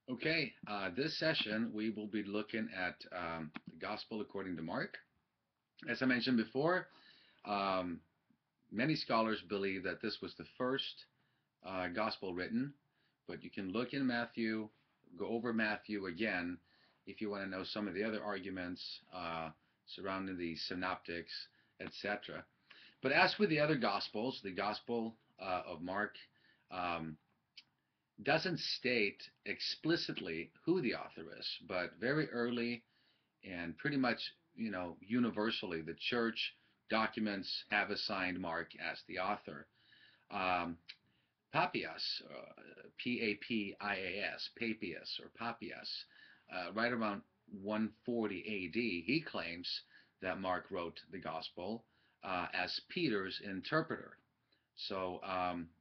Okay, this session we will be looking at the Gospel according to Mark. As I mentioned before, um, many scholars believe that this was the first Gospel written, but you can look in Matthew, go over Matthew again if you want to know some of the other arguments surrounding the synoptics, etc. But as with the other Gospels, the Gospel of Mark um, doesn't state explicitly who the author is, but very early and pretty much, universally, the church documents have assigned Mark as the author. Um, Papias, Papias, Papias, or Papias, right around 140 A.D., he claims that Mark wrote the gospel as Peter's interpreter. So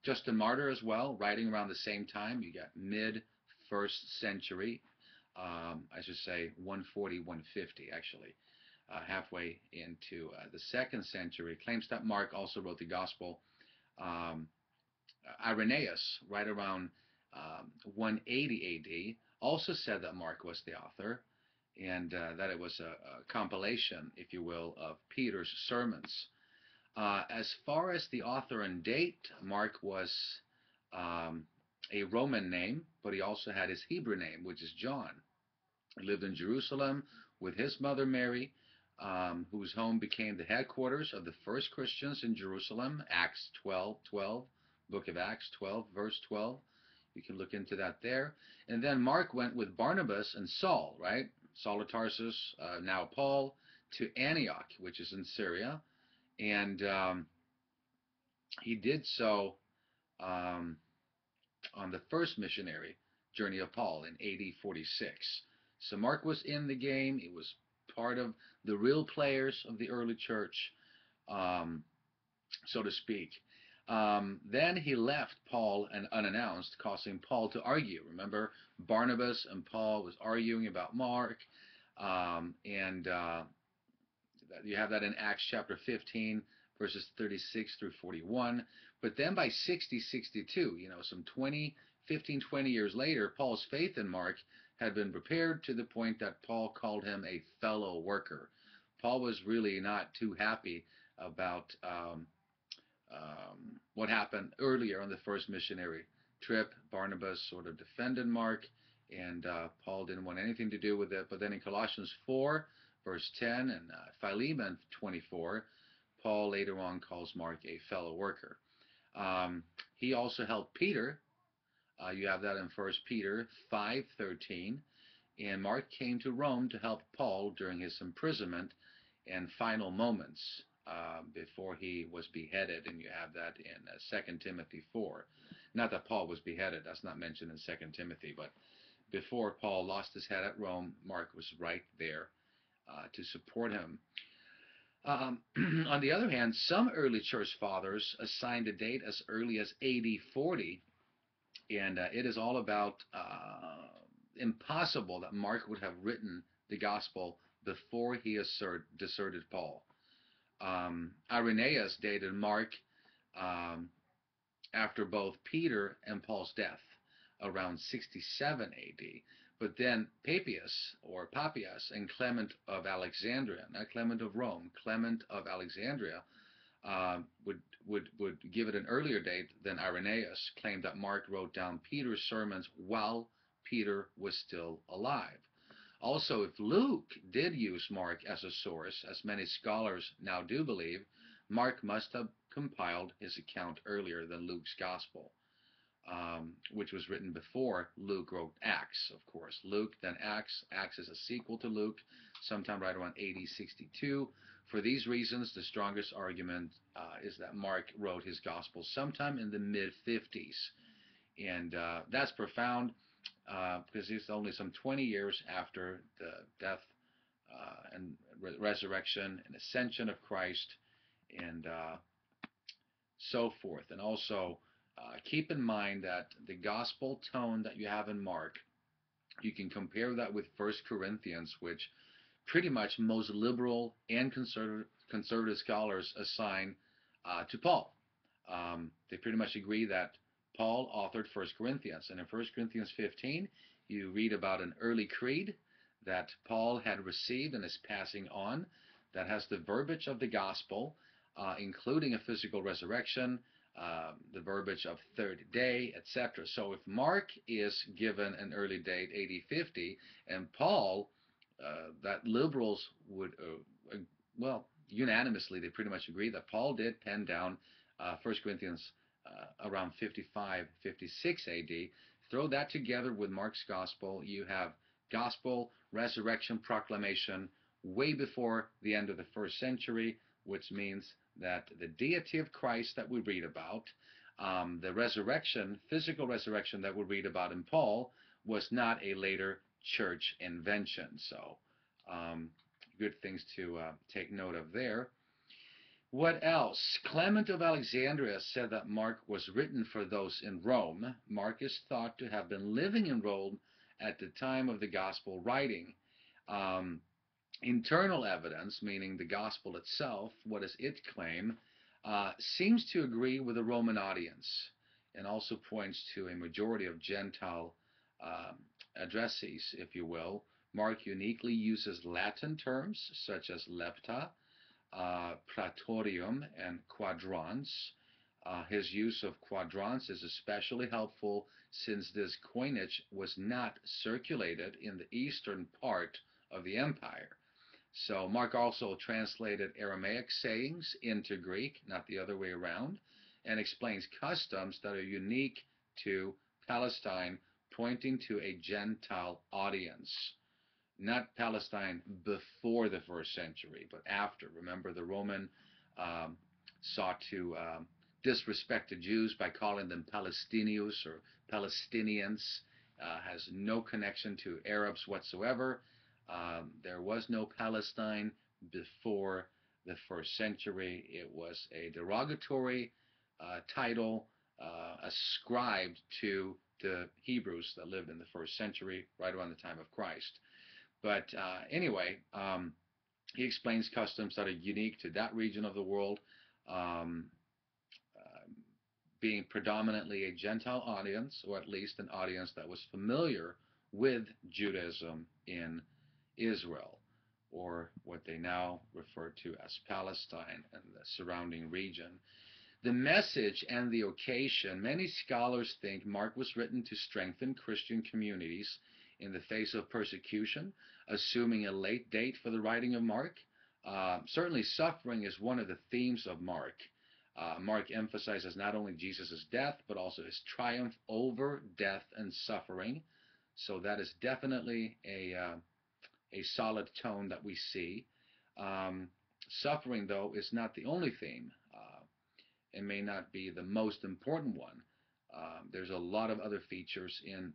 Justin Martyr as well, writing around the same time. You got mid first century, I should say 140, 150 actually, halfway into the second century. Claims that Mark also wrote the gospel. Um, Irenaeus, right around 180 A.D., also said that Mark was the author and that it was a compilation, if you will, of Peter's sermons. As far as the author and date, Mark was um, a Roman name, but he also had his Hebrew name, which is John. He lived in Jerusalem with his mother Mary, whose home became the headquarters of the first Christians in Jerusalem. Acts 12:12, Book of Acts 12, verse 12. You can look into that there. And then Mark went with Barnabas and Saul, right? Saul of Tarsus, now Paul, to Antioch, which is in Syria. And he did so um, on the first missionary journey of Paul in AD 46. So Mark was in the game. He was part of the real players of the early church, um, so to speak. Then he left Paul and unannounced, causing Paul to argue. Remember, Barnabas and Paul was arguing about Mark, and you have that in Acts chapter 15, verses 36 through 41. But then by 60, 62, some 20 years later, Paul's faith in Mark had been prepared to the point that Paul called him a fellow worker. Paul was really not too happy about what happened earlier on the first missionary trip. Barnabas sort of defended Mark, and Paul didn't want anything to do with it. But then in Colossians 4, verse 10, and Philemon 24, Paul later on calls Mark a fellow worker. He also helped Peter. You have that in 1 Peter 5:13. And Mark came to Rome to help Paul during his imprisonment and final moments before he was beheaded, and you have that in 2 Timothy 4. Not that Paul was beheaded, that's not mentioned in 2 Timothy, but before Paul lost his head at Rome, Mark was right there to support him. On the other hand, some early church fathers assigned a date as early as AD 40, and it is all about impossible that Mark would have written the gospel before he deserted Paul. Irenaeus dated Mark um, after both Peter and Paul's death, around 67 A.D. But then Papias, or Papias, and Clement of Alexandria, not Clement of Rome, Clement of Alexandria, would give it an earlier date than Irenaeus, claimed that Mark wrote down Peter's sermons while Peter was still alive. Also, if Luke did use Mark as a source, as many scholars now do believe, Mark must have compiled his account earlier than Luke's gospel, which was written before Luke wrote Acts, of course. Luke, then Acts. Acts is a sequel to Luke, sometime right around AD 62. For these reasons, the strongest argument is that Mark wrote his gospel sometime in the mid-50s. And that's profound because it's only some 20 years after the death and resurrection and ascension of Christ, and so forth. And also, keep in mind that the gospel tone that you have in Mark, you can compare that with 1 Corinthians, which pretty much most liberal and conservative scholars assign to Paul. They pretty much agree that Paul authored 1 Corinthians. And in 1 Corinthians 15, you read about an early creed that Paul had received and is passing on that has the verbiage of the gospel, including a physical resurrection, the verbiage of third day, etc. So if Mark is given an early date, AD 50, and Paul, that liberals would, well, unanimously, they pretty much agree that Paul did pen down 1 Corinthians around 55, 56 AD. Throw that together with Mark's gospel, you have gospel resurrection proclamation way before the end of the first century, which means that the deity of Christ that we read about, the resurrection, physical resurrection that we read about in Paul, was not a later church invention. So, good things to take note of there. What else? Clement of Alexandria said that Mark was written for those in Rome. Mark is thought to have been living in Rome at the time of the gospel writing. Um, Internal evidence, meaning the gospel itself, what does it claim, seems to agree with the Roman audience and also points to a majority of Gentile um, addressees, if you will. Mark uniquely uses Latin terms such as lepta, praetorium, and quadrans. His use of quadrans is especially helpful since this coinage was not circulated in the eastern part of the empire. So Mark also translated Aramaic sayings into Greek, not the other way around, and explains customs that are unique to Palestine, pointing to a Gentile audience. Not Palestine before the first century, but after. Remember, the Roman um, sought to disrespect the Jews by calling them Palestinius or Palestinians. Has no connection to Arabs whatsoever. There was no Palestine before the first century. It was a derogatory title ascribed to the Hebrews that lived in the first century, right around the time of Christ. But anyway, he explains customs that are unique to that region of the world, um, uh, being predominantly a Gentile audience, or at least an audience that was familiar with Judaism in Israel, or what they now refer to as Palestine and the surrounding region. The message and the occasion, many scholars think Mark was written to strengthen Christian communities in the face of persecution, assuming a late date for the writing of Mark. Certainly suffering is one of the themes of Mark. Mark emphasizes not only Jesus' death, but also his triumph over death and suffering. So that is definitely a solid tone that we see. Um, Suffering, though, is not the only theme. It may not be the most important one. There's a lot of other features in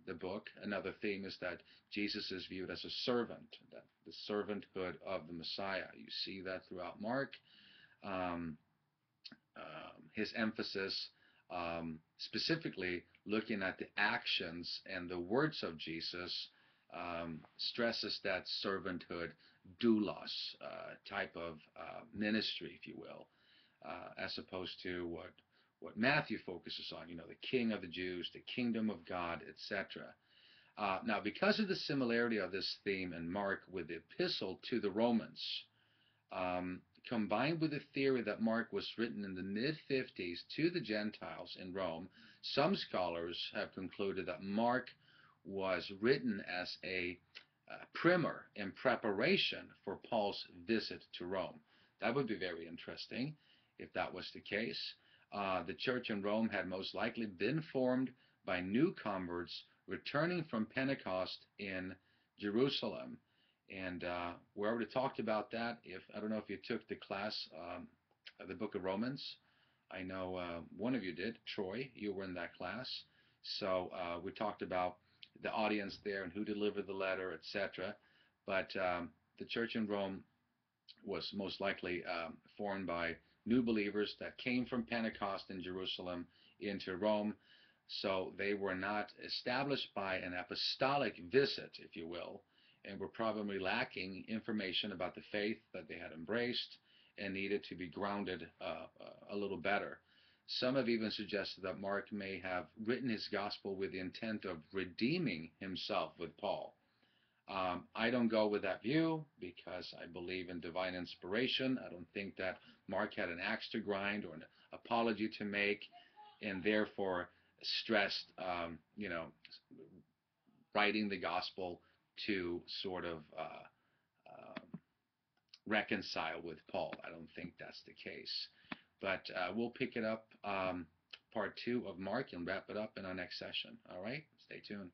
the book. Another theme is that Jesus is viewed as a servant, that the servanthood of the Messiah. You see that throughout Mark. Um, his emphasis, specifically looking at the actions and the words of Jesus, stresses that servanthood, doulos type of ministry, if you will, as opposed to what Matthew focuses on, the King of the Jews, the kingdom of God, etc. Now, because of the similarity of this theme in Mark with the epistle to the Romans, combined with the theory that Mark was written in the mid-50s to the Gentiles in Rome, some scholars have concluded that Mark was written as a primer in preparation for Paul's visit to Rome. That would be very interesting if that was the case. The church in Rome had most likely been formed by new converts returning from Pentecost in Jerusalem. And we already talked about that. I don't know if you took the class of the book of Romans. I know one of you did. Troy, you were in that class. So we talked about the audience there and who delivered the letter, etc. But the church in Rome was most likely formed by new believers that came from Pentecost in Jerusalem into Rome. So they were not established by an apostolic visit, if you will, and were probably lacking information about the faith that they had embraced and needed to be grounded a little better. Some have even suggested that Mark may have written his gospel with the intent of redeeming himself with Paul. I don't go with that view because I believe in divine inspiration. I don't think that Mark had an axe to grind or an apology to make, and therefore stressed, writing the gospel to sort of reconcile with Paul. I don't think that's the case. But we'll pick it up, part two of Mark, and wrap it up in our next session. All right? Stay tuned.